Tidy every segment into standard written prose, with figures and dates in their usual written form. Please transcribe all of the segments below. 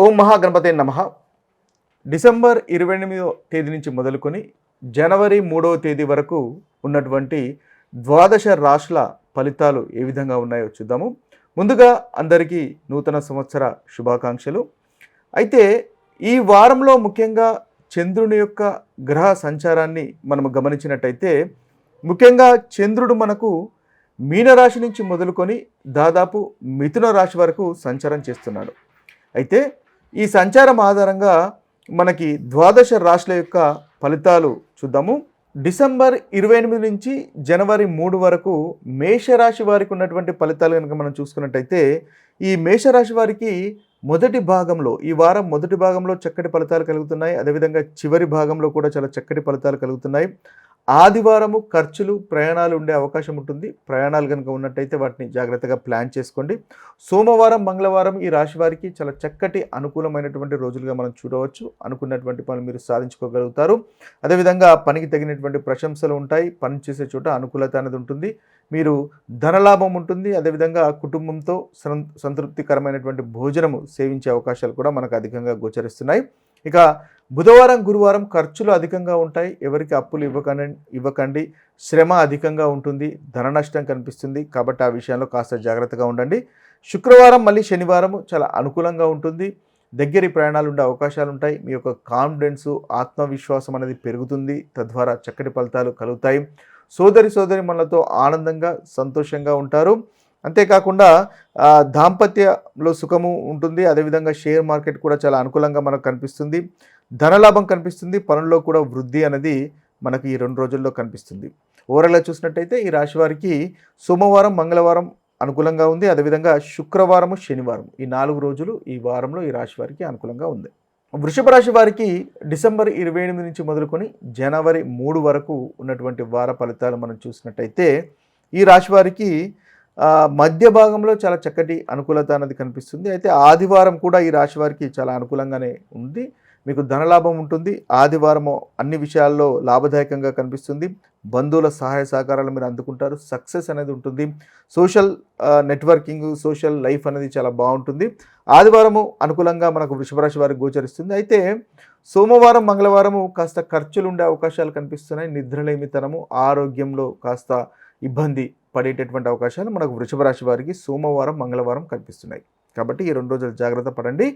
ఓం మహాగణపతే నమః. డిసెంబర్ 28వ తేదీ నుంచి మొదలుకొని జనవరి 3వ తేదీ వరకు ఉన్నటువంటి ద్వాదశ రాశుల ఫలితాలు ఏ విధంగా ఉన్నాయో చూద్దాము. ముందుగా అందరికీ నూతన సంవత్సర శుభాకాంక్షలు. అయితే ఈ వారంలో ముఖ్యంగా చంద్రుని యొక్క గ్రహ సంచారాన్ని మనం గమనించినట్టయితే ముఖ్యంగా చంద్రుడు మనకు మీనరాశి నుంచి మొదలుకొని దాదాపు మిథున రాశి వరకు సంచారం చేస్తున్నాడు. అయితే ఈ సంచారం ఆధారంగా మనకి ద్వాదశ రాశుల యొక్క ఫలితాలు చూద్దాము. డిసెంబర్ 28 నుంచి జనవరి 3 వరకు మేషరాశి వారికి ఉన్నటువంటి ఫలితాలు కనుక మనం చూసుకున్నట్టయితే ఈ మేషరాశి వారికి ఈ వారం మొదటి భాగంలో చక్కటి ఫలితాలు కలుగుతున్నాయి. అదేవిధంగా చివరి భాగంలో కూడా చాలా చక్కటి ఫలితాలు కలుగుతున్నాయి. ఆదివారము ఖర్చులు ప్రయాణాలు ఉండే అవకాశం ఉంటుంది. ప్రయాణాలు కనుక ఉన్నట్టయితే వాటిని జాగ్రత్తగా ప్లాన్ చేసుకోండి. సోమవారం మంగళవారం ఈ రాశి వారికి చాలా చక్కటి అనుకూలమైనటువంటి రోజులుగా మనం చూడవచ్చు. అనుకున్నటువంటి పనులు మీరు సాధించుకోగలుగుతారు. అదేవిధంగా పనికి తగినటువంటి ప్రశంసలు ఉంటాయి. పని చేసే చోట అనుకూలత అనేది ఉంటుంది. మీరు ధనలాభం ఉంటుంది. అదేవిధంగా కుటుంబంతో సంతృప్తికరమైనటువంటి భోజనము సేవించే అవకాశాలు కూడా మనకు అధికంగా గోచరిస్తున్నాయి. ఇక బుధవారం గురువారం ఖర్చులు అధికంగా ఉంటాయి. ఎవరికి అప్పులు ఇవ్వకండి. శ్రమ అధికంగా ఉంటుంది. ధన నష్టం కనిపిస్తుంది. కాబట్టి ఆ విషయంలో కాస్త జాగ్రత్తగా ఉండండి. శుక్రవారం మళ్ళీ శనివారం చాలా అనుకూలంగా ఉంటుంది. దగ్గరి ప్రయాణాలు ఉండే అవకాశాలు ఉంటాయి. మీ యొక్క కాన్ఫిడెన్సు ఆత్మవిశ్వాసం అనేది పెరుగుతుంది. తద్వారా చక్కటి ఫలితాలు కలుగుతాయి. సోదరి మనలతో ఆనందంగా సంతోషంగా ఉంటారు. అంతేకాకుండా దాంపత్యంలో సుఖము ఉంటుంది. అదేవిధంగా షేర్ మార్కెట్ కూడా చాలా అనుకూలంగా మనకు కనిపిస్తుంది. ధనలాభం కనిపిస్తుంది. పనుల్లో కూడా వృద్ధి అనేది మనకి ఈ 2 రోజుల్లో కనిపిస్తుంది. ఓవరాల్గా చూసినట్టయితే ఈ రాశి వారికి సోమవారం మంగళవారం అనుకూలంగా ఉంది. అదేవిధంగా శుక్రవారము శనివారం ఈ 4 రోజులు ఈ వారంలో ఈ రాశి వారికి అనుకూలంగా ఉంది. వృషభ రాశి వారికి డిసెంబర్ 28 నుంచి మొదలుకొని జనవరి 3 వరకు ఉన్నటువంటి వార ఫలితాలు మనం చూసినట్టయితే ఈ రాశి వారికి మధ్య భాగంలో చాలా చక్కటి అనుకూలత అనేది కనిపిస్తుంది. అయితే ఆదివారం కూడా ఈ రాశి వారికి చాలా అనుకూలంగానే ఉంది. మీకు ధనలాభం ఉంటుంది. ఆదివారము అన్ని విషయాల్లో లాభదాయకంగా కనిపిస్తుంది. బంధువుల సహాయ సహకారాలు మీరు అందుకుంటారు. సక్సెస్ అనేది ఉంటుంది. సోషల్ నెట్వర్కింగ్ సోషల్ లైఫ్ అనేది చాలా బాగుంటుంది. ఆదివారము అనుకూలంగా మనకు వృషభ రాశి వారికి గోచరిస్తుంది. అయితే సోమవారం మంగళవారము కాస్త ఖర్చులు ఉండే అవకాశాలు కనిపిస్తున్నాయి. నిద్రలేమితనము ఆరోగ్యంలో కాస్త ఇబ్బంది పడేటటువంటి అవకాశాలు మనకు వృషభ రాశి వారికి సోమవారం మంగళవారం కనిపిస్తున్నాయి. కాబట్టి ఈ 2 రోజులు జాగ్రత్త పడండి.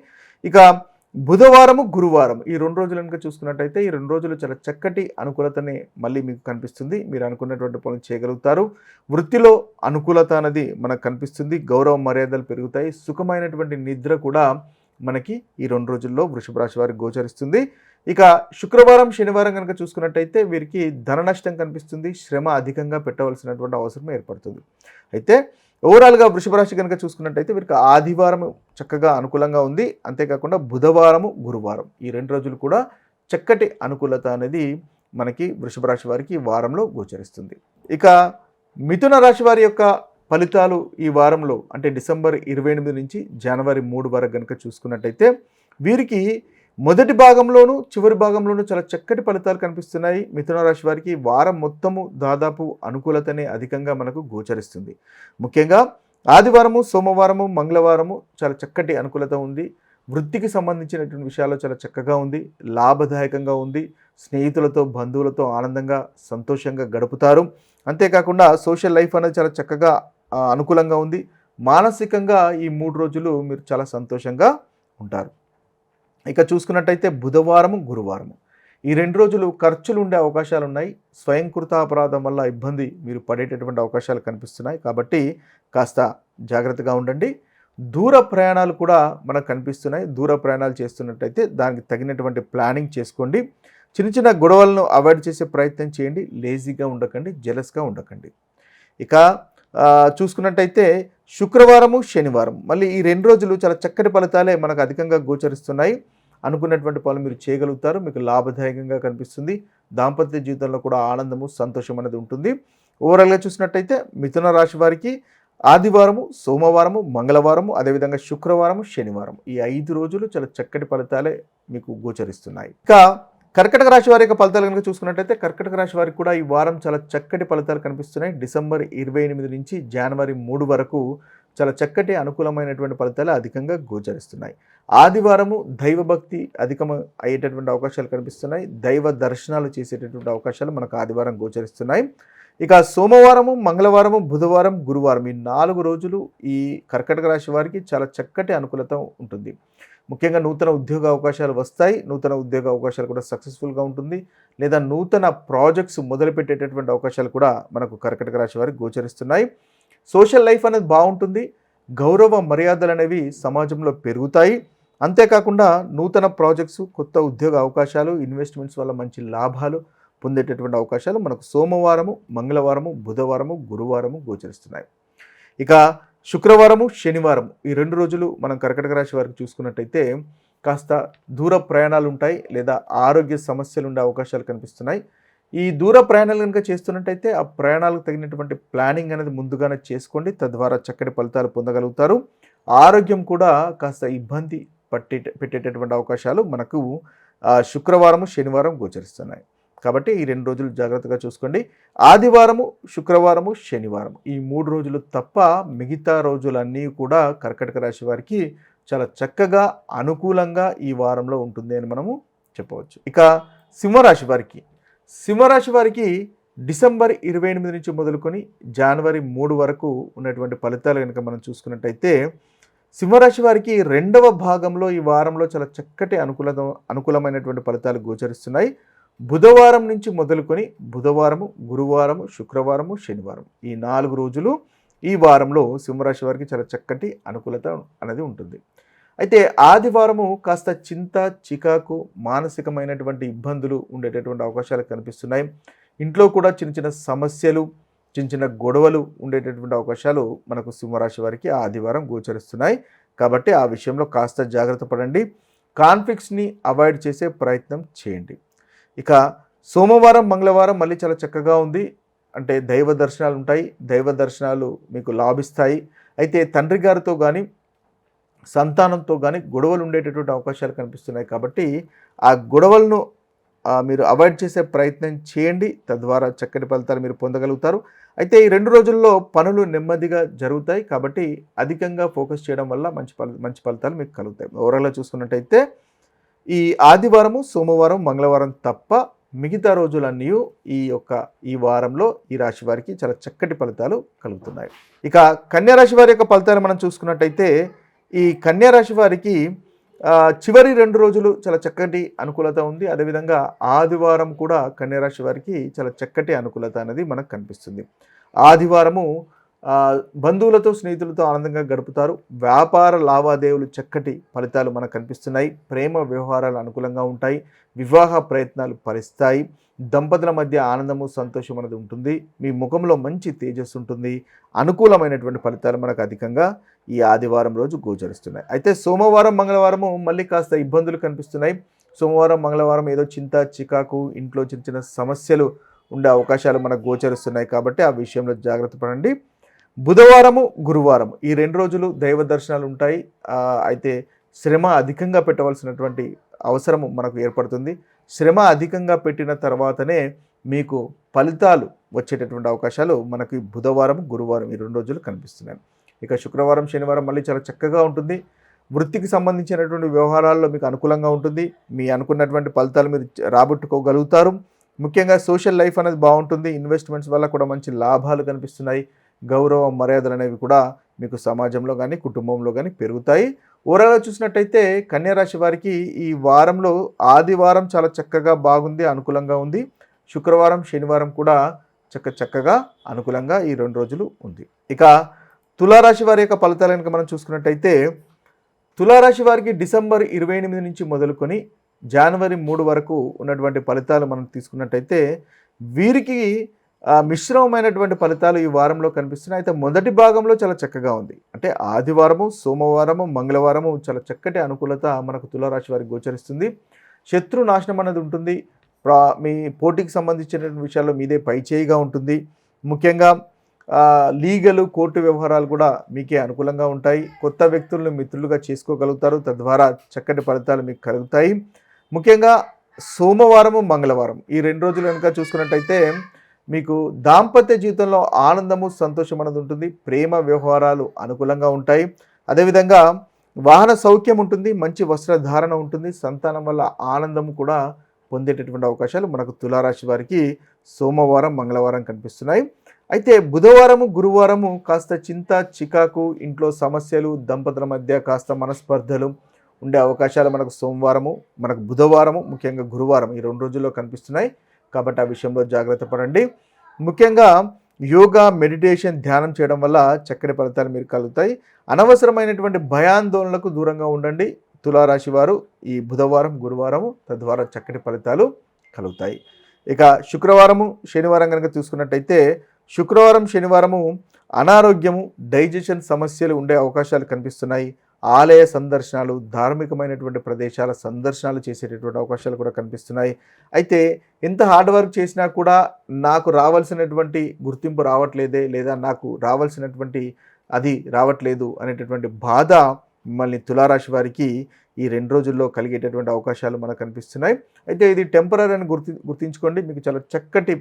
ఇక బుధవారము గురువారం ఈ 2 రోజులు కనుక చూసుకున్నట్టయితే ఈ 2 రోజులు చాలా చక్కటి అనుకూలతనే మళ్ళీ మీకు కనిపిస్తుంది. మీరు అనుకున్నటువంటి పనులు చేయగలుగుతారు. వృత్తిలో అనుకూలత అనేది మనకు కనిపిస్తుంది. గౌరవ మర్యాదలు పెరుగుతాయి. సుఖమైనటువంటి నిద్ర కూడా మనకి ఈ 2 రోజుల్లో వృషభ రాశి వారికి గోచరిస్తుంది. ఇక శుక్రవారం శనివారం కనుక చూసుకున్నట్టయితే వీరికి ధన నష్టం కనిపిస్తుంది. శ్రమ అధికంగా పెట్టవలసినటువంటి అవసరం ఏర్పడుతుంది. అయితే ఓవరాల్గా వృషభ రాశి కనుక చూసుకున్నట్టయితే వీరికి ఆదివారం చక్కగా అనుకూలంగా ఉంది. అంతేకాకుండా బుధవారము గురువారం ఈ 2 రోజులు కూడా చక్కటి అనుకూలత అనేది మనకి వృషభ రాశి వారికి ఈ వారంలో గోచరిస్తుంది. ఇక మిథున రాశి వారి యొక్క ఫలితాలు ఈ వారంలో అంటే డిసెంబర్ 28 నుంచి జనవరి 3 వరకు కనుక చూసుకున్నట్టయితే వీరికి మొదటి భాగంలోనూ చివరి భాగంలోనూ చాలా చక్కటి ఫలితాలు కనిపిస్తున్నాయి. మిథున రాశి వారికి వారం మొత్తము దాదాపు అనుకూలతనే అధికంగా మనకు గోచరిస్తుంది. ముఖ్యంగా ఆదివారము సోమవారము మంగళవారము చాలా చక్కటి అనుకూలత ఉంది. వృత్తికి సంబంధించినటువంటి విషయాల్లో చాలా చక్కగా ఉంది. లాభదాయకంగా ఉంది. స్నేహితులతో బంధువులతో ఆనందంగా సంతోషంగా గడుపుతారు. అంతేకాకుండా సోషల్ లైఫ్ అనేది చాలా చక్కగా అనుకూలంగా ఉంది. మానసికంగా ఈ 3 రోజులు మీరు చాలా సంతోషంగా ఉంటారు. ఇక చూసుకున్నట్టయితే బుధవారము గురువారము ఈ 2 రోజులు ఖర్చులు ఉండే అవకాశాలు ఉన్నాయి. స్వయంకృత అపరాధం వల్ల ఇబ్బంది మీరు పడేటటువంటి అవకాశాలు కనిపిస్తున్నాయి. కాబట్టి కాస్త జాగ్రత్తగా ఉండండి. దూర ప్రయాణాలు కూడా మనకు కనిపిస్తున్నాయి. దూర ప్రయాణాలు చేస్తున్నట్టయితే దానికి తగినటువంటి ప్లానింగ్ చేసుకోండి. చిన్న గొడవలను అవాయిడ్ చేసే ప్రయత్నం చేయండి. లేజీగా ఉండకండి. జెలస్గా ఉండకండి. ఇక చూసుకున్నట్టయితే శుక్రవారము శనివారం మళ్ళీ ఈ 2 రోజులు చాలా చక్కటి ఫలితాలే మనకు అధికంగా గోచరిస్తున్నాయి. అనుకున్నటువంటి పనులు మీరు చేయగలుగుతారు. మీకు లాభదాయకంగా కనిపిస్తుంది. దాంపత్య జీవితంలో కూడా ఆనందము సంతోషం అనేది ఉంటుంది. ఓవరాల్గా చూసినట్టయితే మిథున రాశి వారికి ఆదివారము సోమవారము మంగళవారము అదేవిధంగా శుక్రవారము శనివారం ఈ 5 రోజులు చాలా చక్కటి ఫలితాలే మీకు గోచరిస్తున్నాయి. ఇక కర్కటక రాశి వారి యొక్క ఫలితాలు కనుక చూసుకున్నట్టయితే కర్కటక రాశి వారికి కూడా ఈ వారం చాలా చక్కటి ఫలితాలు కనిపిస్తున్నాయి. డిసెంబర్ 28 నుంచి జనవరి 3 వరకు చాలా చక్కటి అనుకూలమైనటువంటి ఫలితాలు అధికంగా గోచరిస్తున్నాయి. ఆదివారము దైవభక్తి అధికం అయ్యేటటువంటి అవకాశాలు కనిపిస్తున్నాయి. దైవ దర్శనాలు చేసేటటువంటి అవకాశాలు మనకు ఆదివారం గోచరిస్తున్నాయి. ఇక సోమవారము, మంగళవారము, బుధవారం, గురువారం ఈ 4 రోజులు ఈ కర్కాటక రాశి వారికి చాలా చక్కటి అనుకూలత ఉంటుంది. ముఖ్యంగా నూతన ఉద్యోగ అవకాశాలు వస్తాయి. నూతన ఉద్యోగ అవకాశాలు కూడా సక్సెస్ఫుల్గా ఉంటుంది. లేదా నూతన ప్రాజెక్ట్స్ మొదలుపెట్టేటటువంటి అవకాశాలు కూడా మనకు కర్కాటక రాశి వారికి గోచరిస్తున్నాయి. సోషల్ లైఫ్ అనేది బాగుంటుంది. గౌరవ మర్యాదలు అనేవి సమాజంలో పెరుగుతాయి. అంతేకాకుండా నూతన ప్రాజెక్ట్స్, కొత్త ఉద్యోగ అవకాశాలు, ఇన్వెస్ట్మెంట్స్ వల్ల మంచి లాభాలు పొందేటటువంటి అవకాశాలు మనకు సోమవారము, మంగళవారము, బుధవారము, గురువారము గోచరిస్తున్నాయి. ఇక శుక్రవారము, శనివారం ఈ 2 రోజులు మనం కర్కాటక రాశి వారికి చూసుకున్నట్టయితే కాస్త దూర ప్రయాణాలు ఉంటాయి. లేదా ఆరోగ్య సమస్యలు ఉండే అవకాశాలు కనిపిస్తున్నాయి. ఈ దూర ప్రయాణాలు కనుక చేస్తున్నట్టయితే ఆ ప్రయాణాలకు తగినటువంటి ప్లానింగ్ అనేది ముందుగానే చేసుకోండి. తద్వారా చక్కటి ఫలితాలు పొందగలుగుతారు. ఆరోగ్యం కూడా కాస్త ఇబ్బంది పెట్టేటటువంటి అవకాశాలు మనకు శుక్రవారము, శనివారం గోచరిస్తున్నాయి. కాబట్టి ఈ 2 రోజులు జాగ్రత్తగా చూసుకోండి. ఆదివారము, శుక్రవారము, శనివారం ఈ 3 రోజులు తప్ప మిగతా రోజులన్నీ కూడా కర్కాటక రాశి వారికి చాలా చక్కగా అనుకూలంగా ఈ వారంలో ఉంటుంది అని మనము చెప్పవచ్చు. ఇక సింహరాశి వారికి డిసెంబర్ 28 నుంచి మొదలుకొని జనవరి 3 వరకు ఉన్నటువంటి ఫలితాలు కనుక మనం చూసుకున్నట్టయితే సింహరాశి వారికి 2వ భాగంలో ఈ వారంలో చాలా చక్కటి అనుకూలమైనటువంటి ఫలితాలు గోచరిస్తున్నాయి. బుధవారం నుంచి మొదలుకొని బుధవారము, గురువారము, శుక్రవారము, శనివారం ఈ 4 రోజులు ఈ వారంలో సింహరాశి వారికి చాలా చక్కటి అనుకూలత అనేది ఉంటుంది. అయితే ఆదివారము కాస్త చింత, చికాకు, మానసికమైనటువంటి ఇబ్బందులు ఉండేటటువంటి అవకాశాలు కనిపిస్తున్నాయి. ఇంట్లో కూడా చిన్న చిన్న సమస్యలు, చిన్న గొడవలు ఉండేటటువంటి అవకాశాలు మనకు సింహరాశి వారికి ఆదివారం గోచరిస్తున్నాయి. కాబట్టి ఆ విషయంలో కాస్త జాగ్రత్త పడండి. కాన్ఫ్లిక్ట్స్ని అవాయిడ్ చేసే ప్రయత్నం చేయండి. ఇక సోమవారం, మంగళవారం మళ్ళీ చాలా చక్కగా ఉంది. అంటే దైవ దర్శనాలు ఉంటాయి. దైవ దర్శనాలు మీకు లాభిస్తాయి. అయితే తండ్రి గారితో కానీ సంతానంతో కానీ గొడవలు ఉండేటటువంటి అవకాశాలు కనిపిస్తున్నాయి. కాబట్టి ఆ గొడవలను మీరు అవాయిడ్ చేసే ప్రయత్నం చేయండి. తద్వారా చక్కటి ఫలితాలు మీరు పొందగలుగుతారు. అయితే ఈ 2 రోజుల్లో పనులు నెమ్మదిగా జరుగుతాయి. కాబట్టి అధికంగా ఫోకస్ చేయడం వల్ల మంచి ఫలితాలు మీకు కలుగుతాయి. ఓవరాల్గా చూసుకున్నట్టయితే ఈ ఆదివారము, సోమవారం, మంగళవారం తప్ప మిగతా రోజులన్నీ ఈ వారంలో ఈ రాశి వారికి చాలా చక్కటి ఫలితాలు కలుగుతున్నాయి. ఇక కన్యారాశి వారి యొక్క ఫలితాలు మనం చూసుకున్నట్టయితే ఈ కన్యారాశి వారికి చివరి 2 రోజులు చాలా చక్కటి అనుకూలత ఉంది. అదేవిధంగా ఆదివారం కూడా కన్యారాశి వారికి చాలా చక్కటి అనుకూలత అనేది మనకు కనిపిస్తుంది. ఆదివారము బంధువులతో, స్నేహితులతో ఆనందంగా గడుపుతారు. వ్యాపార లావాదేవీలు చక్కటి ఫలితాలు మనకు కనిపిస్తున్నాయి. ప్రేమ వ్యవహారాలు అనుకూలంగా ఉంటాయి. వివాహ ప్రయత్నాలు ఫలిస్తాయి. దంపతుల మధ్య ఆనందము, సంతోషం అనేది ఉంటుంది. మీ ముఖంలో మంచి తేజస్సు ఉంటుంది. అనుకూలమైనటువంటి ఫలితాలు మనకు అధికంగా ఈ ఆదివారం రోజు గోచరిస్తున్నాయి. అయితే సోమవారం, మంగళవారము మళ్ళీ కాస్త ఇబ్బందులు కనిపిస్తున్నాయి. సోమవారం, మంగళవారం ఏదో చింత, చికాకు, ఇంట్లో చిన్న సమస్యలు ఉండే అవకాశాలు మనకు గోచరిస్తున్నాయి. కాబట్టి ఆ విషయంలో జాగ్రత్త పడండి. బుధవారము, గురువారం ఈ 2 రోజులు దైవ దర్శనాలు ఉంటాయి. అయితే శ్రమ అధికంగా పెట్టవలసినటువంటి అవసరం మనకు ఏర్పడుతుంది. శ్రమ అధికంగా పెట్టిన తర్వాతనే మీకు ఫలితాలు వచ్చేటటువంటి అవకాశాలు మనకి బుధవారం, గురువారం ఈ 2 రోజులు కనిపిస్తున్నాయి. ఇక శుక్రవారం, శనివారం మళ్ళీ చాలా చక్కగా ఉంటుంది. వృత్తికి సంబంధించినటువంటి వ్యవహారాల్లో మీకు అనుకూలంగా ఉంటుంది. మీ అనుకున్నటువంటి ఫలితాలు మీరు రాబట్టుకోగలుగుతారు. ముఖ్యంగా సోషల్ లైఫ్ అనేది బాగుంటుంది. ఇన్వెస్ట్మెంట్స్ వల్ల కూడా మంచి లాభాలు కనిపిస్తున్నాయి. గౌరవ మర్యాదలు అనేవి కూడా మీకు సమాజంలో కానీ కుటుంబంలో కానీ పెరుగుతాయి. ఓవరాల్గా చూసినట్టయితే కన్యారాశి వారికి ఈ వారంలో ఆదివారం చాలా చక్కగా బాగుంది, అనుకూలంగా ఉంది. శుక్రవారం, శనివారం కూడా చక్కగా అనుకూలంగా ఈ 2 రోజులు ఉంది. ఇక తులారాశి వారి యొక్క ఫలితాలు కనుక మనం చూసుకున్నట్టయితే తులారాశి వారికి డిసెంబర్ 28 నుంచి మొదలుకొని జనవరి 3 వరకు ఉన్నటువంటి ఫలితాలు మనం తీసుకున్నట్టయితే వీరికి మిశ్రమమైనటువంటి ఫలితాలు ఈ వారంలో కనిపిస్తున్నాయి. అయితే మొదటి భాగంలో చాలా చక్కగా ఉంది. అంటే ఆదివారము, సోమవారము, మంగళవారము చాలా చక్కటి అనుకూలత మనకు తులారాశి వారికి గోచరిస్తుంది. శత్రు నాశనం అనేది ఉంటుంది. మీ పోటీకి సంబంధించినటువంటి విషయాల్లో మీదే పైచేయిగా ఉంటుంది. ముఖ్యంగా లీగల్, కోర్టు వ్యవహారాలు కూడా మీకే అనుకూలంగా ఉంటాయి. కొత్త వ్యక్తులను మిత్రులుగా చేసుకోగలుగుతారు. తద్వారా చక్కటి ఫలితాలు మీకు కలుగుతాయి. ముఖ్యంగా సోమవారము, మంగళవారం ఈ 2 రోజులు కనుక చూసుకున్నట్టయితే మీకు దాంపత్య జీవితంలో ఆనందము, సంతోషం అనేది ఉంటుంది. ప్రేమ వ్యవహారాలు అనుకూలంగా ఉంటాయి. అదేవిధంగా వాహన సౌఖ్యం ఉంటుంది, మంచి వస్త్రధారణ ఉంటుంది, సంతానం వల్ల ఆనందం కూడా పొందేటటువంటి అవకాశాలు మనకు తులారాశి వారికి సోమవారం మంగళవారం కనిపిస్తున్నాయి. అయితే బుధవారము గురువారము కాస్త చింత చికాకు, ఇంట్లో సమస్యలు, దంపతుల మధ్య కాస్త మనస్పర్ధలు ఉండే అవకాశాలు మనకు సోమవారము, మనకు బుధవారము, ముఖ్యంగా గురువారం ఈ 2 రోజుల్లో కనిపిస్తున్నాయి. కాబట్టి ఆ విషయంలో జాగ్రత్త పడండి. ముఖ్యంగా యోగా, మెడిటేషన్, ధ్యానం చేయడం వల్ల చక్కటి ఫలితాలు మీరు కలుగుతాయి. అనవసరమైనటువంటి భయాందోళనలకు దూరంగా ఉండండి తులారాశి వారు ఈ బుధవారం గురువారము, తద్వారా చక్కటి ఫలితాలు కలుగుతాయి. ఇక శుక్రవారము శనివారం కనుక చూసుకున్నట్టయితే శుక్రవారం శనివారము అనారోగ్యము, డైజెషన్ సమస్యలు ఉండే అవకాశాలు కనిపిస్తున్నాయి. ఆలయ సందర్శనాలు, ధార్మికమైనటువంటి ప్రదేశాల సందర్శనాలు చేసేటటువంటి అవకాశాలు కూడా కనిపిస్తున్నాయి. అయితే ఎంత హార్డ్ వర్క్ చేసినా కూడా నాకు రావాల్సినటువంటి గుర్తింపు రావట్లేదే, లేదా నాకు రావాల్సినటువంటి అది రావట్లేదు అనేటటువంటి బాధ మిమ్మల్ని తులారాశి వారికి ఈ 2 రోజుల్లో కలిగేటటువంటి అవకాశాలు మనకు కనిపిస్తున్నాయి. అయితే ఇది టెంపరరీ అని గుర్తించుకోండి. మీకు చాలా చక్కటి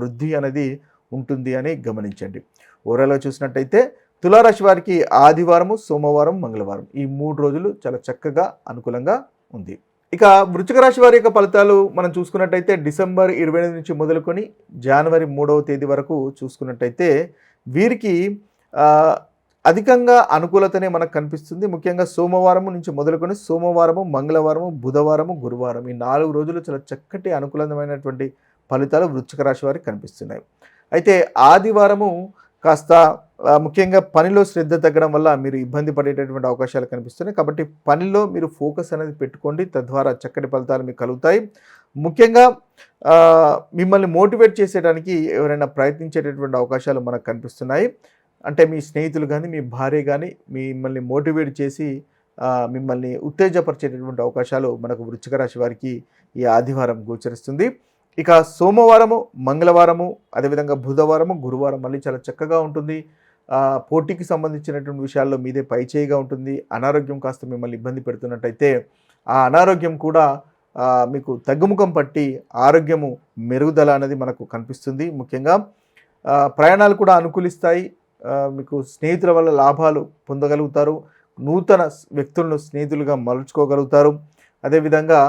వృద్ధి అనేది ఉంటుంది అని గమనించండి. ఓవరాల్గా చూసినట్టయితే తులారాశి వారికి ఆదివారము, సోమవారం, మంగళవారం ఈ 3 రోజులు చాలా చక్కగా అనుకూలంగా ఉంది. ఇక వృశ్చిక రాశి వారి యొక్క ఫలితాలు మనం చూసుకున్నట్టయితే డిసెంబర్ 28 నుంచి మొదలుకొని జనవరి 3వ తేదీ వరకు చూసుకున్నట్టయితే వీరికి అధికంగా అనుకూలతనే మనకు కనిపిస్తుంది. ముఖ్యంగా సోమవారం నుంచి మొదలుకొని సోమవారము, మంగళవారము, బుధవారము, గురువారం ఈ 4 రోజులు చాలా చక్కటి అనుకూలమైనటువంటి ఫలితాలు వృశ్చిక రాశి వారికి కనిపిస్తున్నాయి. అయితే ఆదివారము కాస్త ముఖ్యంగా పనిలో శ్రద్ధ తగ్గడం వల్ల మీరు ఇబ్బంది పడేటటువంటి అవకాశాలు కనిపిస్తున్నాయి. కాబట్టి పనిలో మీరు ఫోకస్ అనేది పెట్టుకోండి, తద్వారా చక్కటి ఫలితాలు మీకు కలుగుతాయి. ముఖ్యంగా మిమ్మల్ని మోటివేట్ చేసేయడానికి ఎవరైనా ప్రయత్నించేటటువంటి అవకాశాలు మనకు కనిపిస్తున్నాయి. అంటే మీ స్నేహితులు కానీ, మీ భార్య కానీ మిమ్మల్ని మోటివేట్ చేసి మిమ్మల్ని ఉత్తేజపరిచేటటువంటి అవకాశాలు మనకు వృశ్చిక రాశి వారికి ఈ ఆదివారం గోచరిస్తుంది. ఇక సోమవారము, మంగళవారము, అదేవిధంగా బుధవారము, గురువారం మళ్ళీ చాలా చక్కగా ఉంటుంది. పోటీకి సంబంధించినటువంటి విషయాల్లో మీదే పైచేయిగా ఉంటుంది. అనారోగ్యం కాస్త మిమ్మల్ని ఇబ్బంది పెడుతున్నట్టయితే ఆ అనారోగ్యం కూడా మీకు తగ్గుముఖం పట్టి ఆరోగ్యము మెరుగుదల అనేది మనకు కనిపిస్తుంది. ముఖ్యంగా ప్రయాణాలు కూడా అనుకూలిస్తాయి. మీకు స్నేహితుల వల్ల లాభాలు పొందగలుగుతారు. నూతన వ్యక్తులను స్నేహితులుగా మలుచుకోగలుగుతారు. అదేవిధంగా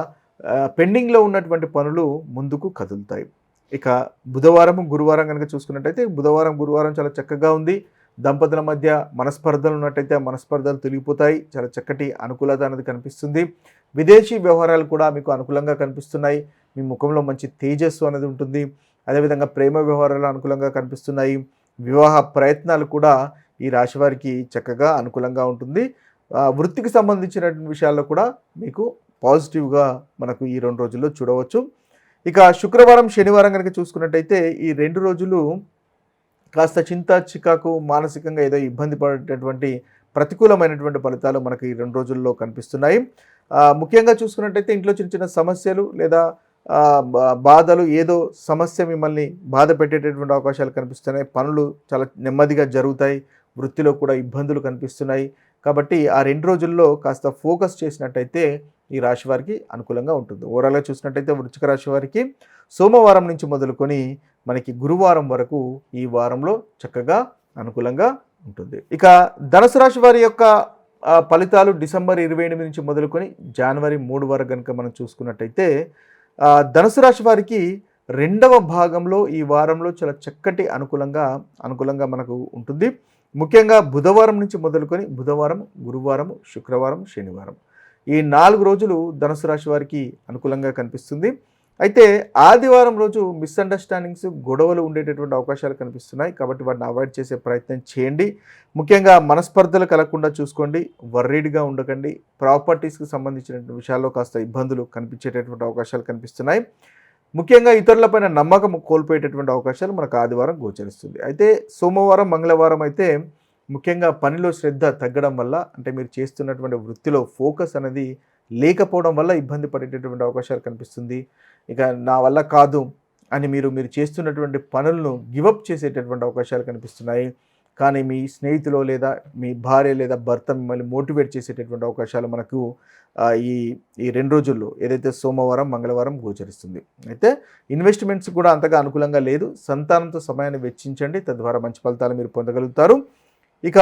పెండింగ్లో ఉన్నటువంటి పనులు ముందుకు కదులుతాయి. ఇక బుధవారము, గురువారం కనుక చూసుకున్నట్టయితే బుధవారం, గురువారం చాలా చక్కగా ఉంది. దంపతుల మధ్య మనస్పర్ధలు ఉన్నట్టయితే ఆ మనస్పర్ధలు తొలగిపోతాయి. చాలా చక్కటి అనుకూలత అనేది కనిపిస్తుంది. విదేశీ వ్యవహారాలు కూడా మీకు అనుకూలంగా కనిపిస్తున్నాయి. మీ ముఖంలో మంచి తేజస్సు అనేది ఉంటుంది. అదేవిధంగా ప్రేమ వ్యవహారాలు అనుకూలంగా కనిపిస్తున్నాయి. వివాహ ప్రయత్నాలు కూడా ఈ రాశి వారికి చక్కగా అనుకూలంగా ఉంటుంది. వృత్తికి సంబంధించినటువంటి విషయాల్లో కూడా మీకు పాజిటివ్గా మనకు ఈ 2 రోజుల్లో చూడవచ్చు. ఇక శుక్రవారం శనివారం కనుక చూసుకున్నట్టయితే ఈ 2 రోజులు కాస్త చింత చికాకు, మానసికంగా ఏదో ఇబ్బంది పడేటటువంటి ప్రతికూలమైనటువంటి ఫలితాలు మనకు ఈ 2 రోజుల్లో కనిపిస్తున్నాయి. ముఖ్యంగా చూసుకున్నట్టయితే ఇంట్లో చిన్న చిన్న సమస్యలు లేదా బాధలు, ఏదో సమస్య మిమ్మల్ని బాధ పెట్టేటటువంటి అవకాశాలు కనిపిస్తున్నాయి. పనులు చాలా నెమ్మదిగా జరుగుతాయి. వృత్తిలో కూడా ఇబ్బందులు కనిపిస్తున్నాయి. కాబట్టి ఆ 2 రోజుల్లో కాస్త ఫోకస్ చేసినట్టయితే ఈ రాశి వారికి అనుకూలంగా ఉంటుంది. ఓవరాల్గా చూసినట్టయితే వృశ్చిక రాశి వారికి సోమవారం నుంచి మొదలుకొని మనకి గురువారం వరకు ఈ వారంలో చక్కగా అనుకూలంగా ఉంటుంది. ఇక ధనుసు రాశి వారి యొక్క ఫలితాలు డిసెంబర్ 28 నుంచి మొదలుకొని జనవరి 3 వరకు కనుక మనం చూసుకున్నట్టయితే ధనుసు రాశి వారికి 2వ భాగంలో ఈ వారంలో చాలా చక్కటి అనుకూలంగా మనకు ఉంటుంది. ముఖ్యంగా బుధవారం నుంచి మొదలుకొని బుధవారం, గురువారం, శుక్రవారం, శనివారం ఈ 4 రోజులు ధనుసు రాశి వారికి అనుకూలంగా కనిపిస్తుంది. అయితే ఆదివారం రోజు మిస్అండర్స్టాండింగ్స్, గొడవలు ఉండేటటువంటి అవకాశాలు కనిపిస్తున్నాయి. కాబట్టి వాటిని అవాయిడ్ చేసే ప్రయత్నం చేయండి. ముఖ్యంగా మనస్పర్ధలు కలగకుండా చూసుకోండి. వర్రీడ్గా ఉండకండి. ప్రాపర్టీస్కి సంబంధించినటువంటి విషయాల్లో కాస్త ఇబ్బందులు కనిపించేటటువంటి అవకాశాలు కనిపిస్తున్నాయి. ముఖ్యంగా ఇతరులపైన నమ్మకం కోల్పోయేటటువంటి అవకాశాలు మనకు ఆదివారం గోచరిస్తుంది. అయితే సోమవారం, మంగళవారం అయితే ముఖ్యంగా పనిలో శ్రద్ధ తగ్గడం వల్ల, అంటే మీరు చేస్తున్నటువంటి వృత్తిలో ఫోకస్ అనేది లేకపోవడం వల్ల ఇబ్బంది పడేటటువంటి అవకాశాలు కనిపిస్తుంది. ఇక నా వల్ల కాదు అని మీరు చేస్తున్నటువంటి పనులను గివప్ చేసేటటువంటి అవకాశాలు కనిపిస్తున్నాయి. కానీ మీ స్నేహితులు లేదా మీ భార్య లేదా భర్త మిమ్మల్ని మోటివేట్ చేసేటటువంటి అవకాశాలు మనకు ఈ 2 రోజుల్లో ఏదైతే సోమవారం, మంగళవారం గోచరిస్తుంది. అయితే ఇన్వెస్ట్మెంట్స్ కూడా అంతగా అనుకూలంగా లేదు. సంతానంతో సమయాన్ని వెచ్చించండి, తద్వారా మంచి ఫలితాలు మీరు పొందగలుగుతారు. ఇక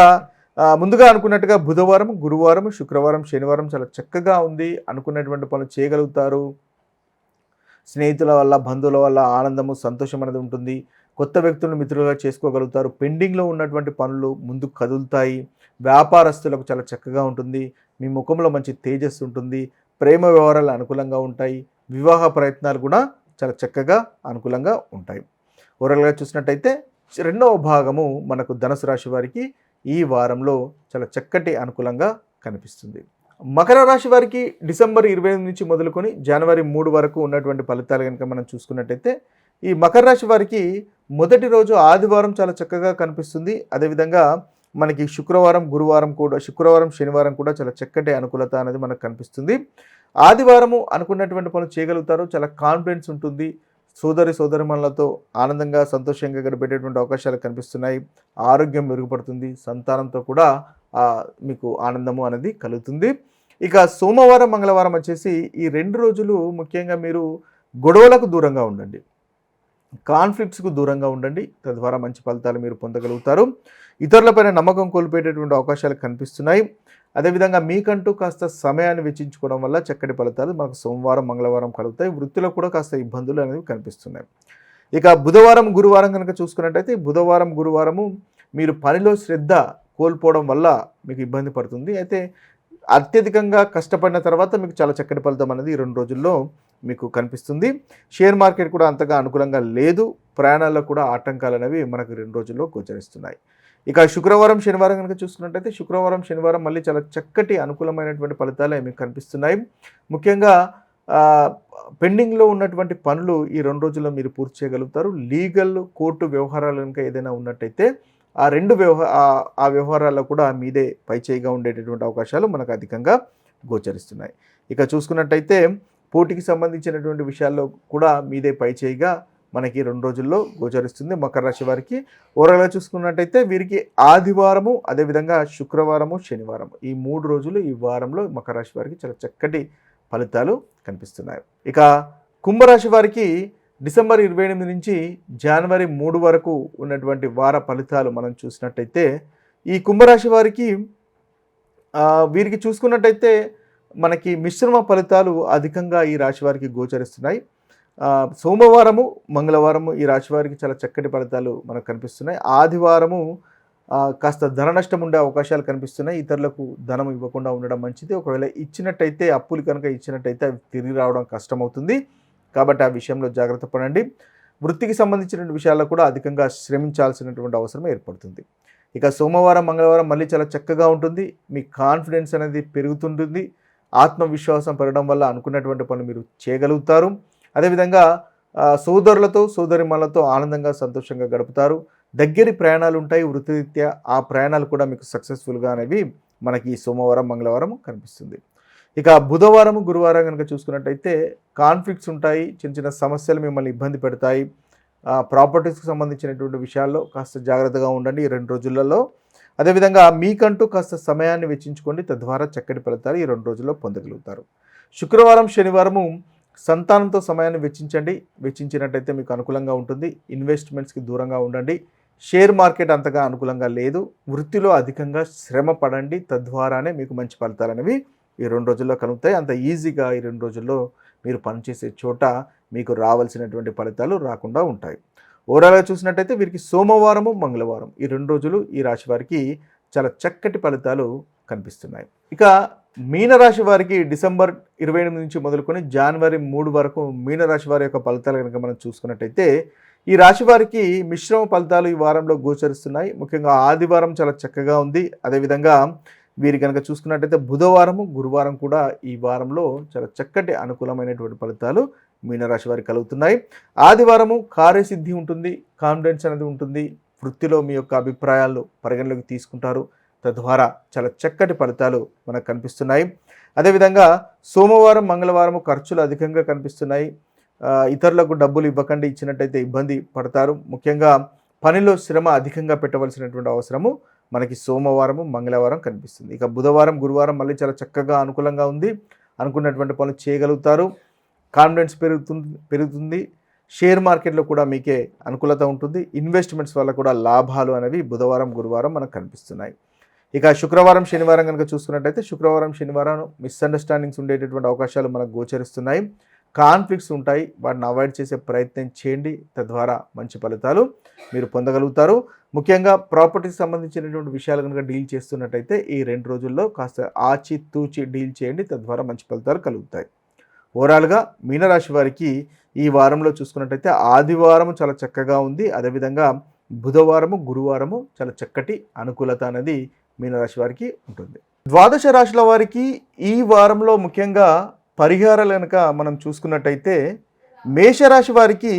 ముందుగా అనుకున్నట్టుగా బుధవారం, గురువారం, శుక్రవారం, శనివారం చాలా చక్కగా ఉంది. అనుకున్నటువంటి పనులు చేయగలుగుతారు. స్నేహితుల వల్ల, బంధువుల వల్ల ఆనందము, సంతోషం అనేది ఉంటుంది. కొత్త వ్యక్తులను మిత్రులుగా చేసుకోగలుగుతారు. పెండింగ్లో ఉన్నటువంటి పనులు ముందుకు కదులుతాయి. వ్యాపారస్తులకు చాలా చక్కగా ఉంటుంది. మీ ముఖంలో మంచి తేజస్సు ఉంటుంది. ప్రేమ వ్యవహారాలు అనుకూలంగా ఉంటాయి. వివాహ ప్రయత్నాలు కూడా చాలా చక్కగా అనుకూలంగా ఉంటాయి. ఓవరాల్గా చూసినట్టయితే రెండవ భాగము మనకు ధనుసు రాశి వారికి ఈ వారంలో చాలా చక్కటి అనుకూలంగా కనిపిస్తుంది. మకర రాశి వారికి డిసెంబర్ 28 నుంచి మొదలుకొని జనవరి 3 వరకు ఉన్నటువంటి ఫలితాలు కనుక మనం చూసుకున్నట్టయితే ఈ మకర రాశి వారికి మొదటి రోజు ఆదివారం చాలా చక్కగా కనిపిస్తుంది. అదేవిధంగా మనకి శుక్రవారం, శనివారం కూడా చాలా చక్కటి అనుకూలత అనేది మనకు కనిపిస్తుంది. ఆదివారము అనుకున్నటువంటి పనులు చేయగలుగుతారు. చాలా కాన్ఫిడెన్స్ ఉంటుంది. సోదరిమణులతో ఆనందంగా, సంతోషంగా గడిపేటటువంటి అవకాశాలు కనిపిస్తున్నాయి. ఆరోగ్యం మెరుగుపడుతుంది. సంతానంతో కూడా మీకు ఆనందము అనేది కలుగుతుంది. ఇక సోమవారం, మంగళవారం వచ్చేసి ఈ 2 రోజులు ముఖ్యంగా మీరు గొడవలకు దూరంగా ఉండండి, కాన్ఫ్లిక్ట్స్కు దూరంగా ఉండండి. తద్వారా మంచి ఫలితాలు మీరు పొందగలుగుతారు. ఇతరులపైన నమ్మకం కోల్పోయేటటువంటి అవకాశాలు కనిపిస్తున్నాయి. అదేవిధంగా మీకంటూ కాస్త సమయాన్ని వెచ్చించుకోవడం వల్ల చక్కటి ఫలితాలు మనకు సోమవారం, మంగళవారం కలుగుతాయి. వృత్తిలో కూడా కాస్త ఇబ్బందులు అనేవి కనిపిస్తున్నాయి. ఇక బుధవారం, గురువారం కనుక చూసుకున్నట్టయితే బుధవారం, గురువారము మీరు పనిలో శ్రద్ధ కోల్పోవడం వల్ల మీకు ఇబ్బంది పడుతుంది. అయితే అత్యధికంగా కష్టపడిన తర్వాత మీకు చాలా చక్కటి ఫలితం అనేది ఈ 2 రోజుల్లో మీకు కనిపిస్తుంది. షేర్ మార్కెట్ కూడా అంతగా అనుకూలంగా లేదు. ప్రయాణాల్లో కూడా ఆటంకాలు అనేవి మనకు 2 రోజుల్లో గోచరిస్తున్నాయి. ఇక శుక్రవారం, శనివారం కనుక చూసుకున్నట్టయితే శుక్రవారం, శనివారం మళ్ళీ చాలా చక్కటి అనుకూలమైనటువంటి ఫలితాలే మీకు కనిపిస్తున్నాయి. ముఖ్యంగా పెండింగ్లో ఉన్నటువంటి పనులు ఈ 2 రోజుల్లో మీరు పూర్తి చేయగలుగుతారు. లీగల్ కోర్టు వ్యవహారాలు కనుక ఏదైనా ఉన్నట్టయితే ఆ వ్యవహారాల్లో కూడా మీదే పైచేయిగా ఉండేటటువంటి అవకాశాలు మనకు అధికంగా గోచరిస్తున్నాయి. ఇక చూసుకున్నట్టయితే పోటీకి సంబంధించినటువంటి విషయాల్లో కూడా మీదే పైచేయిగా మనకి 2 రోజుల్లో గోచరిస్తుంది మకర రాశి వారికి. ఓవరాల్గా చూసుకున్నట్టయితే వీరికి ఆదివారము, అదేవిధంగా శుక్రవారము, శనివారం ఈ 3 రోజులు ఈ వారంలో మకర రాశి వారికి చాలా చక్కటి ఫలితాలు కనిపిస్తున్నాయి. ఇక కుంభరాశి వారికి డిసెంబర్ 28 నుంచి జనవరి 3 వరకు ఉన్నటువంటి వార ఫలితాలు మనం చూసినట్టయితే ఈ కుంభరాశి వారికి వీరికి చూసుకున్నట్టయితే మనకి మిశ్రమ ఫలితాలు అధికంగా ఈ రాశి వారికి గోచరిస్తున్నాయి. సోమవారము, మంగళవారము ఈ రాశి వారికి చాలా చక్కటి ఫలితాలు మనకు కనిపిస్తున్నాయి. ఆదివారము కాస్త ధన నష్టం ఉండే అవకాశాలు కనిపిస్తున్నాయి. ఇతరులకు ధనం ఇవ్వకుండా ఉండడం మంచిది. ఒకవేళ ఇచ్చినట్టయితే, అప్పులు కనుక ఇచ్చినట్టయితే అవి తిరిగి రావడం కష్టమవుతుంది. కాబట్టి ఆ విషయంలో జాగ్రత్త పడండి. వృత్తికి సంబంధించిన విషయాల్లో కూడా అధికంగా శ్రమించాల్సినటువంటి అవసరం ఏర్పడుతుంది. ఇక సోమవారం, మంగళవారం మళ్ళీ చాలా చక్కగా ఉంటుంది. మీ కాన్ఫిడెన్స్ అనేది పెరుగుతుంటుంది. ఆత్మవిశ్వాసం పెరగడం వల్ల అనుకున్నటువంటి పనులు మీరు చేయగలుగుతారు. అదేవిధంగా సోదరులతో, సోదరిమణులతో ఆనందంగా, సంతోషంగా గడుపుతారు. దగ్గరి ప్రయాణాలు ఉంటాయి వృత్తిరీత్యా. ఆ ప్రయాణాలు కూడా మీకు సక్సెస్ఫుల్గా అనేవి మనకి సోమవారం, మంగళవారం కనిపిస్తుంది. ఇక బుధవారం, గురువారం కనుక చూసుకున్నట్టయితే కాన్ఫ్లిక్ట్స్ ఉంటాయి. చిన్న చిన్న సమస్యలు మిమ్మల్ని ఇబ్బంది పెడతాయి. ప్రాపర్టీస్కి సంబంధించినటువంటి విషయాల్లో కాస్త జాగ్రత్తగా ఉండండి ఈ 2 రోజులలో. అదేవిధంగా మీకంటూ కాస్త సమయాన్ని వెచ్చించుకోండి. తద్వారా చక్కటి ఫలితాలు ఈ 2 రోజుల్లో పొందగలుగుతారు. శుక్రవారం, శనివారము సంతానంతో సమయాన్ని వెచ్చించినట్టయితే మీకు అనుకూలంగా ఉంటుంది. ఇన్వెస్ట్మెంట్స్కి దూరంగా ఉండండి. షేర్ మార్కెట్ అంతగా అనుకూలంగా లేదు. వృత్తిలో అధికంగా శ్రమ పడండి. తద్వారానే మీకు మంచి ఫలితాలు అనేవి ఈ 2 రోజుల్లో కలుగుతాయి. అంత ఈజీగా ఈ 2 రోజుల్లో మీరు పనిచేసే చోట మీకు రావాల్సినటువంటి ఫలితాలు రాకుండా ఉంటాయి. ఓవరాల్గా చూసినట్టయితే వీరికి సోమవారము, మంగళవారం ఈ 2 రోజులు ఈ రాశి వారికి చాలా చక్కటి ఫలితాలు కనిపిస్తున్నాయి. ఇక మీనరాశి వారికి డిసెంబర్ 28 నుంచి మొదలుకొని జనవరి 3 వరకు మీనరాశి వారి యొక్క ఫలితాలు కనుక మనం చూసుకున్నట్టయితే ఈ రాశి వారికి మిశ్రమ ఫలితాలు ఈ వారంలో గోచరిస్తున్నాయి. ముఖ్యంగా ఆదివారం చాలా చక్కగా ఉంది. అదేవిధంగా వీరి కనుక చూసుకున్నట్టయితే బుధవారము, గురువారం కూడా ఈ వారంలో చాలా చక్కటి అనుకూలమైనటువంటి ఫలితాలు మీనరాశి వారికి కలుగుతున్నాయి. ఆదివారము కార్యసిద్ధి ఉంటుంది, కాన్ఫిడెన్స్ అనేది ఉంటుంది. వృత్తిలో మీ యొక్క అభిప్రాయాలు పరిగణలోకి తీసుకుంటారు. తద్వారా చాలా చక్కటి ఫలితాలు మనకు కనిపిస్తున్నాయి. అదేవిధంగా సోమవారం, మంగళవారము ఖర్చులు అధికంగా కనిపిస్తున్నాయి. ఇతరులకు డబ్బులు ఇవ్వకండి, ఇచ్చినట్టయితే ఇబ్బంది పడతారు. ముఖ్యంగా పనిలో శ్రమ అధికంగా పెట్టవలసినటువంటి అవసరము మనకి సోమవారము, మంగళవారం కనిపిస్తుంది. ఇక బుధవారం, గురువారం మళ్ళీ చాలా చక్కగా అనుకూలంగా ఉంది. అనుకున్నటువంటి పనులు చేయగలుగుతారు. కాన్ఫిడెన్స్ పెరుగుతుంది. షేర్ మార్కెట్లో కూడా మీకే అనుకూలత ఉంటుంది. ఇన్వెస్ట్మెంట్స్ వల్ల కూడా లాభాలు అనేవి బుధవారం, గురువారం మనకు కనిపిస్తున్నాయి. ఇక శుక్రవారం శనివారం కనుక చూసుకున్నట్టయితే శుక్రవారం శనివారం మిస్అండర్స్టాండింగ్స్ ఉండేటటువంటి అవకాశాలు మనకు గోచరిస్తున్నాయి. కాన్ఫ్లిక్ట్స్ ఉంటాయి, వాటిని అవాయిడ్ చేసే ప్రయత్నం చేయండి. తద్వారా మంచి ఫలితాలు మీరు పొందగలుగుతారు. ముఖ్యంగా ప్రాపర్టీకి సంబంధించినటువంటి విషయాలు కనుక డీల్ చేస్తున్నట్టయితే ఈ 2 రోజుల్లో కాస్త ఆచితూచి డీల్ చేయండి. తద్వారా మంచి ఫలితాలు కలుగుతాయి. ఓవరాల్గా మీనరాశి వారికి ఈ వారంలో చూసుకున్నట్టయితే ఆదివారం చాలా చక్కగా ఉంది. అదేవిధంగా బుధవారము గురువారము చాలా చక్కటి అనుకూలత అనేది మీనరాశి వారికి ఉంటుంది. ద్వాదశ రాశుల వారికి ఈ వారంలో ముఖ్యంగా పరిహారాలు కనుక మనం చూసుకున్నట్టయితే మేషరాశి వారికి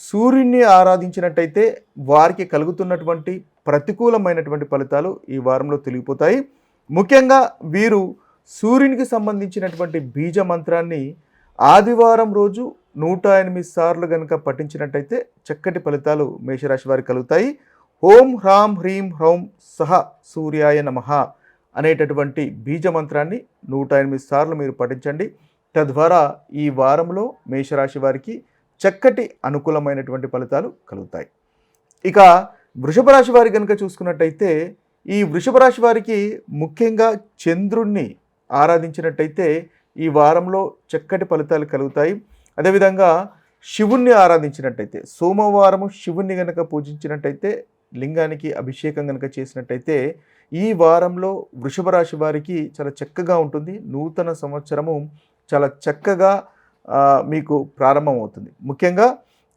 సూర్యుడిని ఆరాధించినట్టయితే వారికి కలుగుతున్నటువంటి ప్రతికూలమైనటువంటి ఫలితాలు ఈ వారంలో తొలగిపోతాయి. ముఖ్యంగా వీరు సూర్యునికి సంబంధించినటువంటి బీజ మంత్రాన్ని ఆదివారం రోజు 108 సార్లు కనుక పఠించినట్టయితే చక్కటి ఫలితాలు మేషరాశి వారికి కలుగుతాయి. ఓం హ్రాం హ్రీం హ్రౌం సహ సూర్యాయ నమః అనేటటువంటి బీజ మంత్రాన్ని 108 సార్లు మీరు పఠించండి. తద్వారా ఈ వారంలో మేషరాశి వారికి చక్కటి అనుకూలమైనటువంటి ఫలితాలు కలుగుతాయి. ఇక వృషభ రాశి వారి కనుక చూసుకున్నట్టయితే ఈ వృషభ రాశి వారికి ముఖ్యంగా చంద్రుణ్ణి ఆరాధించినట్టయితే ఈ వారంలో చక్కటి ఫలితాలు కలుగుతాయి. అదేవిధంగా శివుణ్ణి ఆరాధించినట్టయితే సోమవారము శివుణ్ణి కనుక పూజించినట్టయితే లింగానికి అభిషేకం కనుక చేసినట్టయితే ఈ వారంలో వృషభ రాశి వారికి చాలా చక్కగా ఉంటుంది. నూతన సంవత్సరము చాలా చక్కగా మీకు ప్రారంభమవుతుంది. ముఖ్యంగా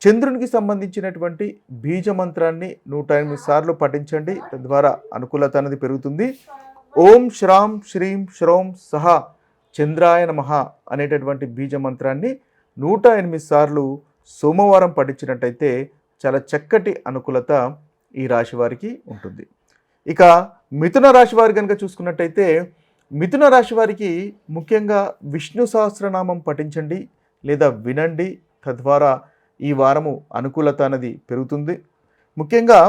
చంద్రునికి సంబంధించినటువంటి బీజ మంత్రాన్ని 108 సార్లు పఠించండి. తద్వారా అనుకూలత అనేది పెరుగుతుంది. ఓం శ్రాం శ్రీం శ్రౌం సహ చంద్రాయ నమః అనేటటువంటి బీజ మంత్రాన్ని 108 సార్లు సోమవారం పఠించినట్టయితే చాలా చక్కటి అనుకూలత ఈ రాశి వారికి ఉంటుంది. ఇక మిథున రాశి వారి కనుక చూసుకున్నట్టయితే మిథున రాశి వారికి ముఖ్యంగా విష్ణు సహస్రనామం పఠించండి లేదా వినండి. తద్వారా ఈ వారము అనుకూలత అనేది పెరుగుతుంది. ముఖ్యంగా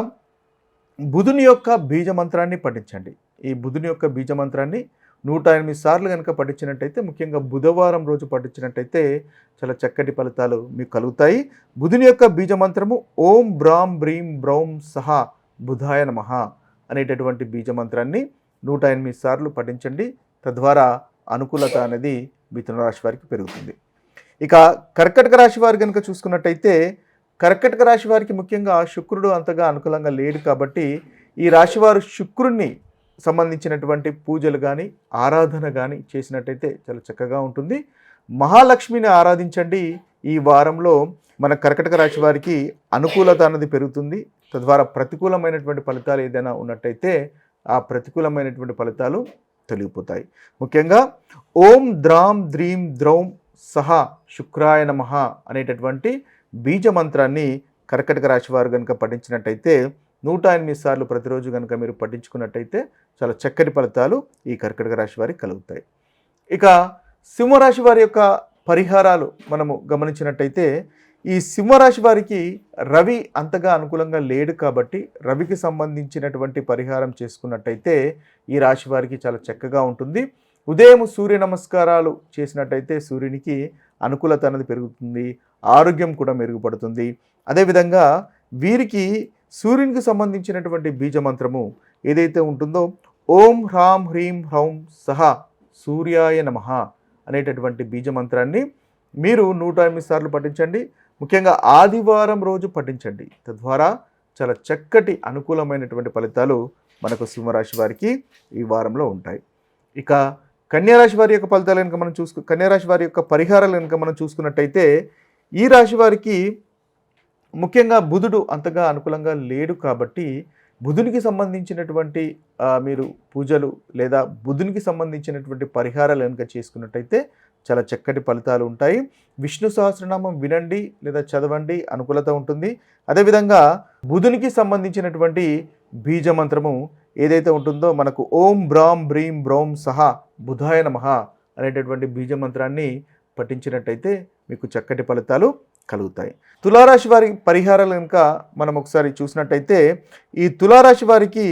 బుధుని యొక్క బీజ మంత్రాన్ని పఠించండి. ఈ బుధుని యొక్క బీజ మంత్రాన్ని 108 సార్లు కనుక పఠించినట్టయితే ముఖ్యంగా బుధవారం రోజు పఠించినట్టయితే చాలా చక్కటి ఫలితాలు మీకు కలుగుతాయి. బుధుని యొక్క బీజ మంత్రము ఓం బ్రాం బ్రీం బ్రౌం సహ బుధాయ నమః అనేటటువంటి బీజ మంత్రాన్ని 108 సార్లు పఠించండి. తద్వారా అనుకూలత అనేది మిథున రాశి వారికి పెరుగుతుంది. ఇక కర్కటక రాశి వారు కనుక చూసుకున్నట్టయితే కర్కటక రాశి వారికి ముఖ్యంగా శుక్రుడు అంతగా అనుకూలంగా లేడు కాబట్టి ఈ రాశివారు శుక్రుడిని సంబంధించినటువంటి పూజలు కానీ ఆరాధన కానీ చేసినట్టయితే చాలా చక్కగా ఉంటుంది. మహాలక్ష్మిని ఆరాధించండి. ఈ వారంలో మన కర్కటక రాశి వారికి అనుకూలత అన్నది పెరుగుతుంది. తద్వారా ప్రతికూలమైనటువంటి ఫలితాలు ఏదైనా ఉన్నట్టయితే ఆ ప్రతికూలమైనటువంటి ఫలితాలు తొలగిపోతాయి. ముఖ్యంగా ఓం ద్రాం ద్రీం ద్రౌం సహ శుక్రాయ నమః అనేటటువంటి బీజ మంత్రాన్ని కర్కటక రాశి వారు కనుక పఠించినట్టయితే 108 సార్లు ప్రతిరోజు కనుక మీరు పఠించుకున్నట్టయితే చాలా చక్కటి ఫలితాలు ఈ కర్కటక రాశి వారికి కలుగుతాయి. ఇక సింహరాశి వారి యొక్క పరిహారాలు మనము గమనించినట్టయితే ఈ సింహరాశి వారికి రవి అంతగా అనుకూలంగా లేడు కాబట్టి రవికి సంబంధించినటువంటి పరిహారం చేసుకున్నట్టయితే ఈ రాశి వారికి చాలా చక్కగా ఉంటుంది. ఉదయం సూర్య నమస్కారాలు చేసినట్టయితే సూర్యునికి అనుకూలత అనేది పెరుగుతుంది, ఆరోగ్యం కూడా మెరుగుపడుతుంది. అదేవిధంగా వీరికి సూర్యునికి సంబంధించినటువంటి బీజ మంత్రము ఏదైతే ఉంటుందో ఓం హ్రాం హ్రీం హ్రౌం సహ సూర్యాయ నమః అనేటటువంటి బీజ మంత్రాన్ని మీరు 108 సార్లు పఠించండి. ముఖ్యంగా ఆదివారం రోజు పఠించండి. తద్వారా చాలా చక్కటి అనుకూలమైనటువంటి ఫలితాలు మనకు సింహరాశి వారికి ఈ వారంలో ఉంటాయి. ఇక కన్యారాశి వారి యొక్క ఫలితాలు కనుక మనం కన్యారాశి వారి యొక్క పరిహారాలు కనుక మనం చూసుకున్నట్టయితే ఈ రాశి వారికి ముఖ్యంగా బుధుడు అంతగా అనుకూలంగా లేడు కాబట్టి బుధునికి సంబంధించినటువంటి మీరు పూజలు లేదా బుధునికి సంబంధించినటువంటి పరిహారాలు కనుక చేసుకున్నట్టయితే చాలా చక్కటి ఫలితాలు ఉంటాయి. విష్ణు సహస్రనామం వినండి లేదా చదవండి, అనుకూలత ఉంటుంది. అదేవిధంగా బుధునికి సంబంధించినటువంటి బీజ మంత్రము ఏదైతే ఉంటుందో మనకు ఓం బ్రాం బ్రీం బ్రౌం సహ బుధాయ నమః అనేటటువంటి బీజ మంత్రాన్ని పఠించినట్టయితే మీకు చక్కటి ఫలితాలు కలుగుతాయి. తులారాశి వారి పరిహారాలు కనుక మనం ఒకసారి చూసినట్టయితే ఈ తులారాశి వారికి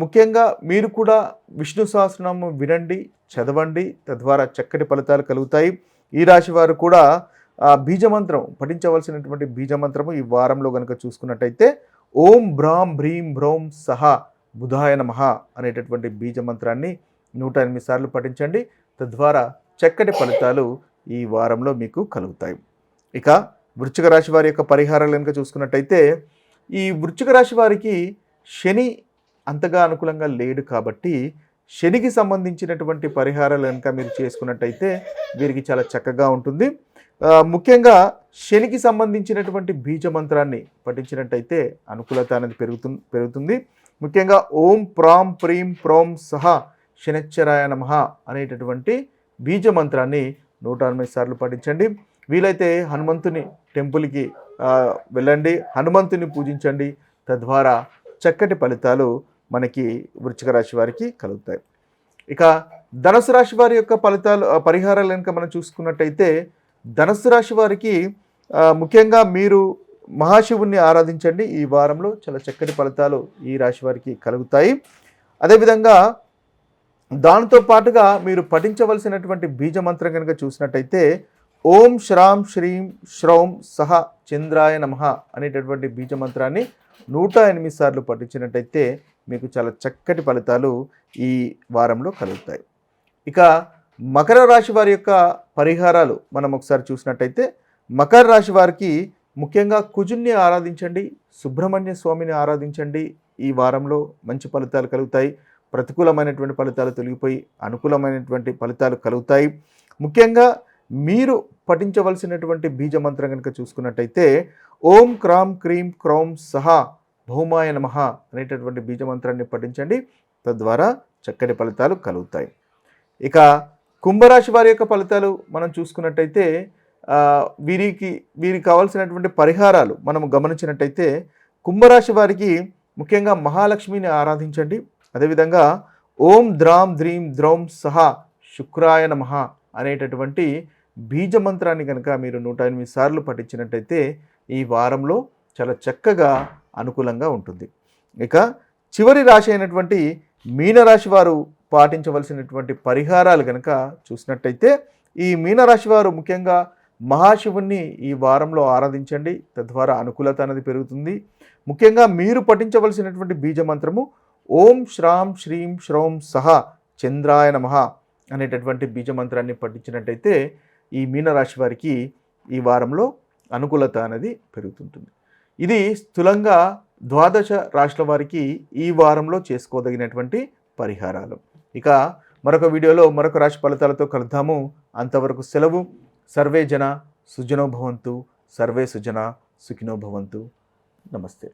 ముఖ్యంగా మీరు కూడా విష్ణు సహస్రనామం వినండి, చదవండి. తద్వారా చక్కటి ఫలితాలు కలుగుతాయి. ఈ రాశి వారు కూడా బీజమంత్రం పఠించవలసినటువంటి బీజమంత్రము ఈ వారంలో కనుక చూసుకున్నట్టయితే ఓం బ్రాం భ్రీం భ్రౌం సహ బుధాయ నమః అనేటటువంటి బీజ మంత్రాన్ని 108 సార్లు పఠించండి. తద్వారా చక్కటి ఫలితాలు ఈ వారంలో మీకు కలుగుతాయి. ఇక వృశ్చిక రాశి వారి యొక్క పరిహారాలు కనుక చూసుకున్నట్టయితే, ఈ వృశ్చిక రాశి వారికి శని అంతగా అనుకూలంగా లేడు కాబట్టి శనికి సంబంధించినటువంటి పరిహారాలు కనుక మీరు చేసుకున్నట్టయితే వీరికి చాలా చక్కగా ఉంటుంది. ముఖ్యంగా శనికి సంబంధించినటువంటి బీజ మంత్రాన్ని పఠించినట్టయితే అనుకూలత అనేది పెరుగుతుంది. ముఖ్యంగా ఓం ప్రాం ప్రీం ప్రోం సహ శనిశ్చరాయ నమః అనేటటువంటి బీజ మంత్రాన్ని 108 సార్లు పఠించండి. వీలైతే హనుమంతుని టెంపుల్కి వెళ్ళండి, హనుమంతుని పూజించండి. తద్వారా చక్కటి ఫలితాలు మనకి వృశ్చిక రాశి వారికి కలుగుతాయి. ఇక ధనుసు రాశి వారి యొక్క పరిహారాలు కనుక మనం చూసుకున్నట్టయితే, ధనుసు రాశి వారికి ముఖ్యంగా మీరు మహాశివుణ్ణి ఆరాధించండి. ఈ వారంలో చాలా చక్కటి ఫలితాలు ఈ రాశి వారికి కలుగుతాయి. అదేవిధంగా దానితో పాటుగా మీరు పఠించవలసినటువంటి బీజ మంత్రం కనుక చూసినట్టయితే, ఓం శ్రాం శ్రీం శ్రౌం సహ చంద్రాయ నమః అనేటటువంటి బీజ మంత్రాన్ని 108 సార్లు పఠించినట్టయితే మీకు చాలా చక్కటి ఫలితాలు ఈ వారంలో కలుగుతాయి. ఇక మకర రాశి వారి యొక్క పరిహారాలు మనం ఒకసారి చూసినట్టయితే, మకర రాశి వారికి ముఖ్యంగా కుజుణ్ణి ఆరాధించండి, సుబ్రహ్మణ్య స్వామిని ఆరాధించండి. ఈ వారంలో మంచి ఫలితాలు కలుగుతాయి. ప్రతికూలమైనటువంటి ఫలితాలు తొలగిపోయి అనుకూలమైనటువంటి ఫలితాలు కలుగుతాయి. ముఖ్యంగా మీరు పఠించవలసినటువంటి బీజ మంత్రం కనుక చూసుకున్నట్టయితే, ఓం క్రాం క్రీం క్రౌం సహ భౌమాయ నమః అనేటటువంటి బీజ మంత్రాన్ని పఠించండి. తద్వారా చక్కటి ఫలితాలు కలుగుతాయి. ఇక కుంభరాశి వారి యొక్క ఫలితాలు మనం చూసుకున్నట్టయితే, వీరికి కావాల్సినటువంటి పరిహారాలు మనం గమనించినట్టయితే, కుంభరాశి వారికి ముఖ్యంగా మహాలక్ష్మిని ఆరాధించండి. అదేవిధంగా ఓం ద్రాం ద్రీం ద్రౌం సహ శుక్రాయ నమః అనేటటువంటి బీజ మంత్రాన్ని కనుక మీరు 108 సార్లు పఠించినట్టయితే ఈ వారంలో చాలా చక్కగా అనుకూలంగా ఉంటుంది. ఇక చివరి రాశి అయినటువంటి మీనరాశి వారు పాటించవలసినటువంటి పరిహారాలు కనుక చూసినట్టయితే, ఈ మీనరాశి వారు ముఖ్యంగా మహాశివుణ్ణి ఈ వారంలో ఆరాధించండి. తద్వారా అనుకూలత అనేది పెరుగుతుంది. ముఖ్యంగా మీరు పఠించవలసినటువంటి బీజ మంత్రము ఓం శ్రాం శ్రీం శ్రౌం సహ చంద్రాయ నమః అనేటటువంటి బీజ మంత్రాన్ని పఠించినట్టయితే ఈ మీనరాశి వారికి ఈ వారంలో అనుకూలత అనేది పెరుగుతుంటుంది. ఇది స్థూలంగా 12 రాశుల వారికి ఈ వారంలో చేసుకోదగినటువంటి పరిహారాలు. ఇక మరొక వీడియోలో మరొక రాశి ఫలితాలతో కలుద్దాము. అంతవరకు సెలవు. సర్వే జన సుజనో భవంతు, సర్వే సుజన సుఖినో భవంతు. నమస్తే.